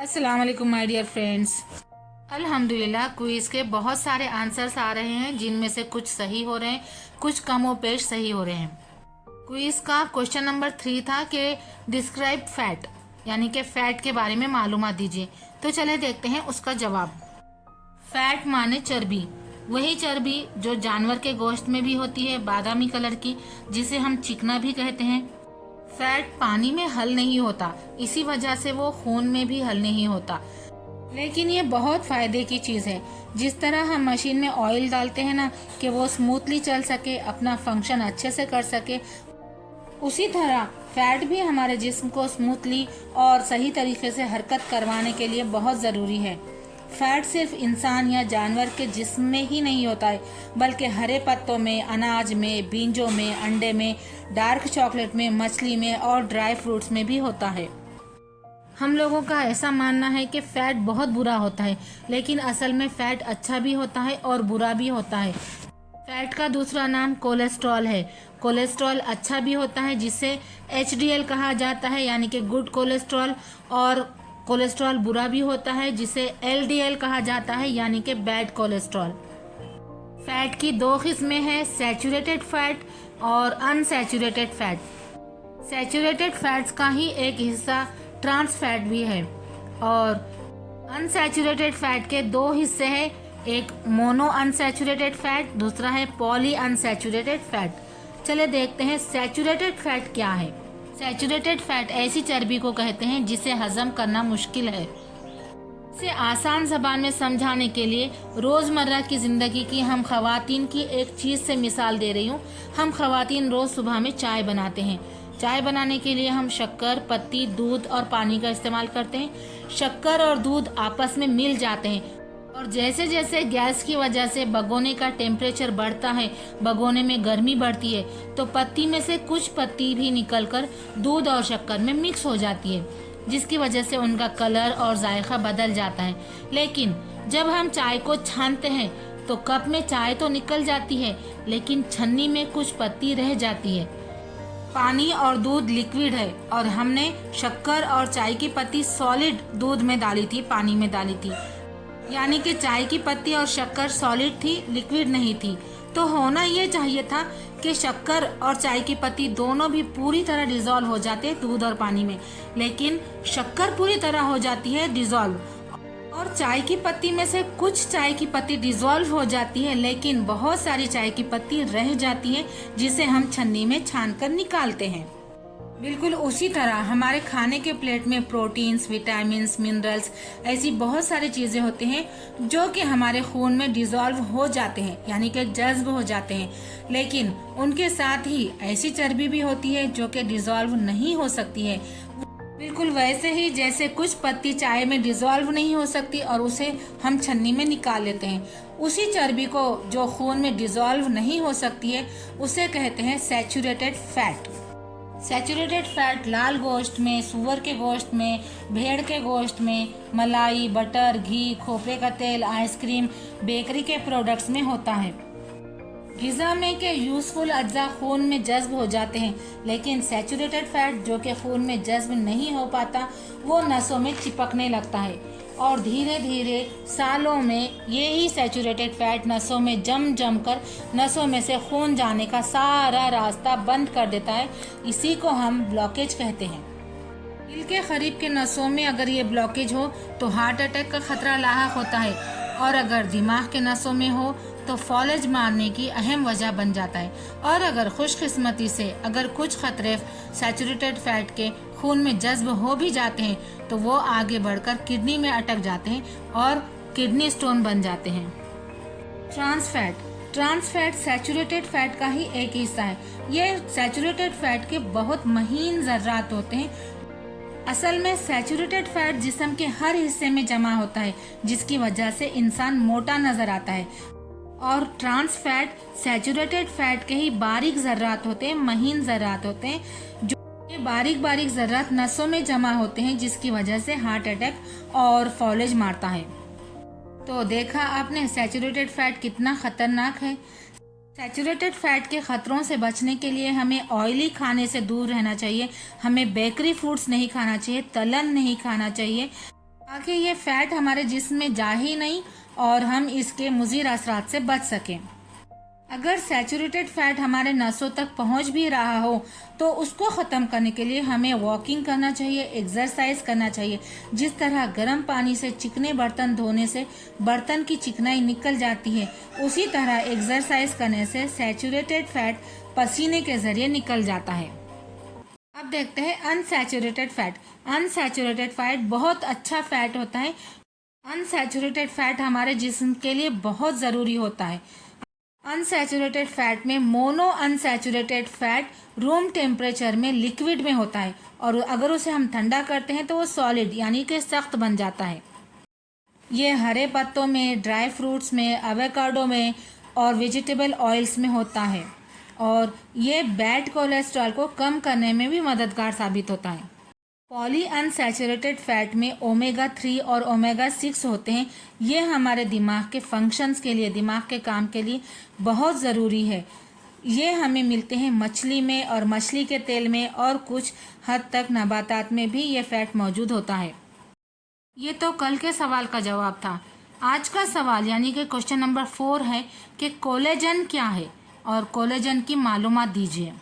अस्सलाम वालेकुम my dear friends. अल्हम्दुलिल्लाह क्विज के बहुत सारे आंसर्स आ रहे हैं, जिनमें से कुछ सही हो रहे हैं, कुछ कमोपेश सही हो रहे हैं। क्विज का क्वेश्चन नंबर 3 था कि डिस्क्राइब फैट, यानी कि फैट के बारे में मालूमात दीजिए। तो चले देखते हैं उसका जवाब। फैट माने चर्बी, वही चर्बी जो जानवर के गोश्त में भी होती है, बादामी कलर की, जिसे हम चिकना भी कहते हैं। फैट पानी में हल नहीं होता, इसी वजह से वो खून में भी हल नहीं होता, लेकिन ये बहुत फायदे की चीज है। जिस तरह हम मशीन में ऑयल डालते हैं ना कि वो स्मूथली चल सके, अपना फंक्शन अच्छे से कर सके, उसी तरह फैट भी हमारे जिस्म को स्मूथली और सही तरीके से हरकत करवाने के लिए बहुत ज़रूरी है। फैट सिर्फ इंसान या जानवर के जिस्म में ही नहीं होता है, बल्कि हरे पत्तों में, अनाज में, बीजों में, अंडे में, डार्क चॉकलेट में, मछली में और ड्राई फ्रूट्स में भी होता है। हम लोगों का ऐसा मानना है कि फैट बहुत बुरा होता है, लेकिन असल में फैट अच्छा भी होता है और बुरा भी होता है। फैट का दूसरा नाम कोलेस्ट्रॉल है। कोलेस्ट्रॉल अच्छा भी होता है, जिसे HDL कहा जाता है, यानी कि गुड कोलेस्ट्रॉल, और कोलेस्ट्रॉल बुरा भी होता है, जिसे LDL कहा जाता है, यानी कि बैड कोलेस्ट्रॉल। फैट की दो किस्में हैं, सैचुरेटेड फैट और अनसैचुरेटेड फैट। सैचुरेटेड फैट्स का ही एक हिस्सा ट्रांस फैट भी है, और अनसैचुरेटेड फैट के दो हिस्से हैं, एक मोनो अनसैचुरेटेड फैट, दूसरा है पॉली अनसैचुरेटेड फैट। चले देखते हैं सैचुरेटेड फैट क्या है। सैचुरेटेड फैट ऐसी चर्बी को कहते हैं जिसे हजम करना मुश्किल है। इसे आसान जबान में समझाने के लिए रोजमर्रा की जिंदगी की हम खवातीन की एक चीज से मिसाल दे रही हूँ। हम खवातीन रोज सुबह में चाय बनाते हैं। चाय बनाने के लिए हम शक्कर, पत्ती, दूध और पानी का इस्तेमाल करते हैं। शक्कर और दूध आपस में मिल जाते हैं, और जैसे जैसे गैस की वजह से भगोने का टेम्परेचर बढ़ता है, भगोने में गर्मी बढ़ती है, तो पत्ती में से कुछ पत्ती भी निकलकर दूध और शक्कर में मिक्स हो जाती है, जिसकी वजह से उनका कलर और जायका बदल जाता है। लेकिन जब हम चाय को छानते हैं तो कप में चाय तो निकल जाती है, लेकिन छन्नी में कुछ पत्ती रह जाती है। पानी और दूध लिक्विड है, और हमने शक्कर और चाय की पत्ती सॉलिड दूध में डाली थी, पानी में डाली थी, यानी कि चाय की पत्ती और शक्कर सॉलिड थी, लिक्विड नहीं थी। तो होना ये चाहिए था कि शक्कर और चाय की पत्ती दोनों भी पूरी तरह डिजॉल्व हो जाते दूध और पानी में, लेकिन शक्कर पूरी तरह हो जाती है डिजॉल्व, और चाय की पत्ती में से कुछ चाय की पत्ती डिजॉल्व हो जाती है, लेकिन बहुत सारी चाय की पत्ती रह जाती है, जिसे हम छन्नी में छानकर निकालते हैं। बिल्कुल उसी तरह हमारे खाने के प्लेट में प्रोटीन्स, विटामिन्स, मिनरल्स, ऐसी बहुत सारी चीजें होती हैं जो कि हमारे खून में डिजॉल्व हो जाते हैं, यानी कि जज्ब हो जाते हैं, लेकिन उनके साथ ही ऐसी चर्बी भी होती है जो कि डिजॉल्व नहीं हो सकती है। बिल्कुल वैसे ही जैसे कुछ पत्ती चाय में डिजॉल्व नहीं हो सकती और उसे हम छन्नी में निकाल लेते हैं, उसी चर्बी को जो खून में डिजॉल्व नहीं हो सकती है उसे कहते हैं सैचुरेटेड फैट। सैचुरेटेड फैट लाल गोश्त में, सूअर के गोश्त में, भेड़ के गोश्त में, मलाई, बटर, घी, खोपरे का तेल, आइसक्रीम, बेकरी के प्रोडक्ट्स में होता है। ग़िज़ा में के यूजफुल अज्जा खून में जज्ब हो जाते हैं, लेकिन सैचुरेटेड फैट जो कि खून में जज्ब नहीं हो पाता, वो नसों में चिपकने लगता है, और धीरे धीरे सालों में ये ही सैचुरेटेड फैट नसों में जम कर नसों में से खून जाने का सारा रास्ता बंद कर देता है। इसी को हम ब्लॉकेज कहते हैं। दिल के करीब के नसों में अगर ये ब्लॉकेज हो तो हार्ट अटैक का खतरा लाहक होता है, और अगर दिमाग के नसों में हो तो फॉलेज मारने की अहम वजह बन जाता है। और अगर खुशकिस्मती से अगर कुछ खतरे सैचुरेटेड फैट के खून में जज्ब हो भी जाते हैं तो वो आगे बढ़कर किडनी में अटक जाते हैं और किडनी स्टोन बन जाते हैं। ट्रांस फैट सैचुरेटेड फैट का ही एक हिस्सा है। ये सैचुरेटेड फैट के बहुत महीन जर्रात होते हैं। असल में सैचुरेटेड फैट जिस्म के हर हिस्से में जमा होता है, जिसकी वजह से इंसान मोटा नजर आता है, और ट्रांस फैट सैचुरेटेड फैट के ही बारीक जर्रात होते हैं, महीन जर्रात होते हैं, जो ये बारीक बारीक जर्रात नसों में जमा होते हैं, जिसकी वजह से हार्ट अटैक और फॉलेज मारता है। तो देखा आपने सैचुरेटेड फैट कितना खतरनाक है। सैचुरेटेड फैट के खतरों से बचने के लिए हमें ऑयली खाने से दूर रहना चाहिए, हमें बेकरी फूड्स नहीं खाना चाहिए, तलन नहीं खाना चाहिए, ताकि ये फैट हमारे जिस्म में जा ही नहीं और हम इसके मुज़िर असरात से बच सकें। अगर सैचुरेटेड फैट हमारे नसों तक पहुंच भी रहा हो तो उसको ख़त्म करने के लिए हमें वॉकिंग करना चाहिए, एक्सरसाइज करना चाहिए। जिस तरह गर्म पानी से चिकने बर्तन धोने से बर्तन की चिकनाई निकल जाती है, उसी तरह एक्सरसाइज करने से सैचुरेटेड फैट पसीने के ज़रिए निकल जाता है। अब देखते हैं अनसैचुरेटेड फैट। अनसैचुरेटेड फैट बहुत अच्छा फैट होता है। अनसैचुरेटेड फैट हमारे जिस्म के लिए बहुत ज़रूरी होता है। अनसैचुरेटेड फैट में mono unsaturated fat room temperature में लिक्विड में होता है और अगर उसे हम ठंडा करते हैं तो वो सॉलिड यानी कि सख्त बन जाता है। ये हरे पत्तों में, ड्राई फ्रूट्स में, एवोकाडो में और वेजिटेबल ऑयल्स में होता है और ये बैड कोलेस्ट्रॉल को कम करने में भी मददगार साबित होता है। पॉली अनसैचुरेटेड फैट में ओमेगा 3 और ओमेगा 6 होते हैं। ये हमारे दिमाग के फंक्शंस के लिए, दिमाग के काम के लिए बहुत ज़रूरी है। ये हमें मिलते हैं मछली में और मछली के तेल में और कुछ हद तक नबातात में भी ये फैट मौजूद होता है। ये तो कल के सवाल का जवाब था। आज का सवाल यानी कि क्वेश्चन नंबर 4 है कि कोलेजन क्या है और कोलेजन की मालूमात दीजिए।